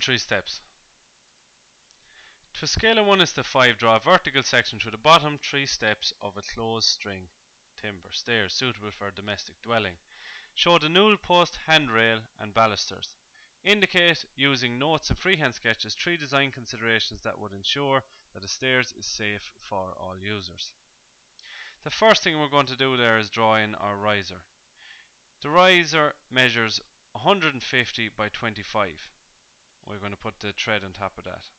3 steps. To a scale of 1 is to 5, draw a vertical section through the bottom 3 steps of a closed string timber stairs suitable for a domestic dwelling. Show the newel post, handrail and balusters. Indicate, using notes and freehand sketches, 3 design considerations that would ensure that the stairs is safe for all users. The first thing we're going to do there is draw in our riser. The riser measures 150 by 25. We're going to put the thread on top of that.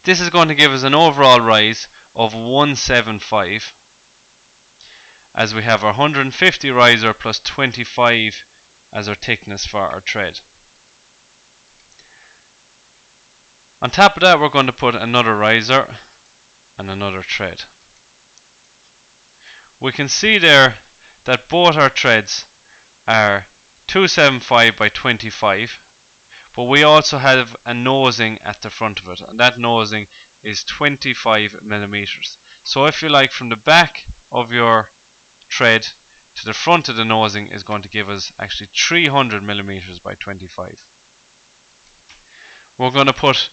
This is going to give us an overall rise of 175, as we have our 150 riser plus 25 as our thickness for our thread. On top of that, we're going to put another riser and another thread. We can see there that both our threads are 275 by 25, but we also have a nosing at the front of it, and that nosing is 25 millimeters. So if you like, from the back of your thread to the front of the nosing is going to give us actually 300 millimeters by 25. We're going to put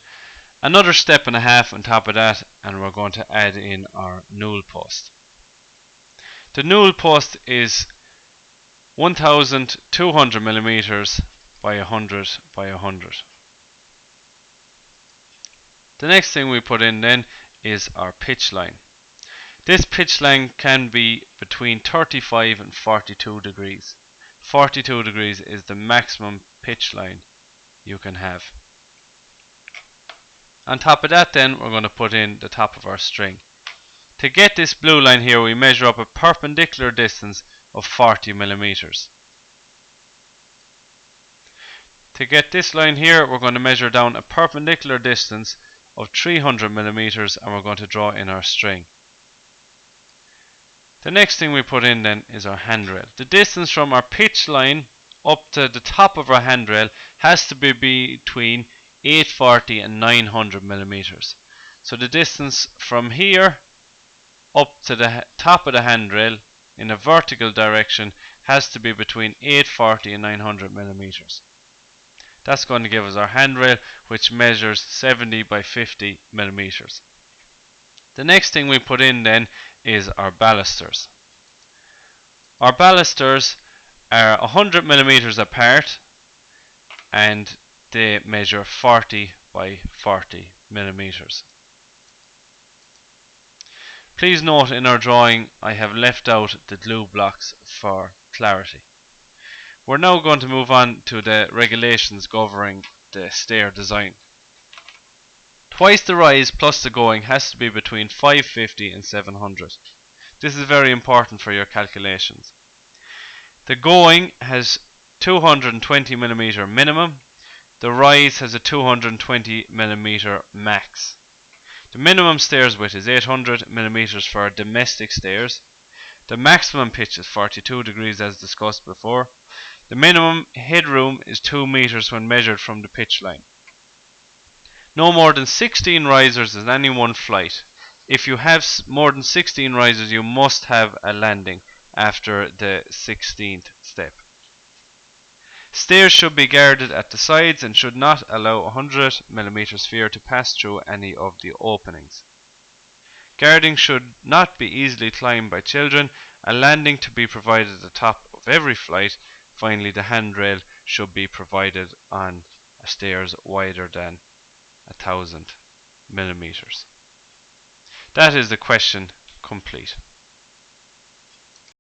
another step and a half on top of that, and we're going to add in our newel post. The newel post is 1200 millimeters by 100 by 100. The next thing we put in then is our pitch line. This pitch line can be between 35 and 42 degrees. 42 degrees is the maximum pitch line you can have. On top of that then, we're going to put in the top of our string. To get this blue line here, we measure up a perpendicular distance of 40 millimeters. To get this line here, we're going to measure down a perpendicular distance of 300 millimeters, and we're going to draw in our string. The next thing we put in then is our handrail. The distance from our pitch line up to the top of our handrail has to be between 840 and 900 millimeters. So the distance from here up to the top of the handrail in a vertical direction has to be between 840 and 900 millimeters. That's going to give us our handrail, which measures 70 by 50 millimeters. The next thing we put in then is our balusters. Our balusters are 100 millimeters apart, and they measure 40 by 40 millimeters. Please note, in our drawing I have left out the glue blocks for clarity. We're now going to move on to the regulations governing the stair design. Twice the rise plus the going has to be between 550 and 700. This is very important for your calculations. The going has 220 millimeter minimum. The rise has a 220 millimeter max. The minimum stairs width is 800 millimeters for domestic stairs. The maximum pitch is 42 degrees as discussed before. The minimum headroom is 2 meters when measured from the pitch line. No more than 16 risers in any one flight. If you have more than 16 risers, you must have a landing after the 16th step. Stairs should be guarded at the sides and should not allow a 100 mm sphere to pass through any of the openings. Guarding should not be easily climbed by children. A landing to be provided at the top of every flight. Finally, the handrail should be provided on stairs wider than 1000 mm. That is the question complete.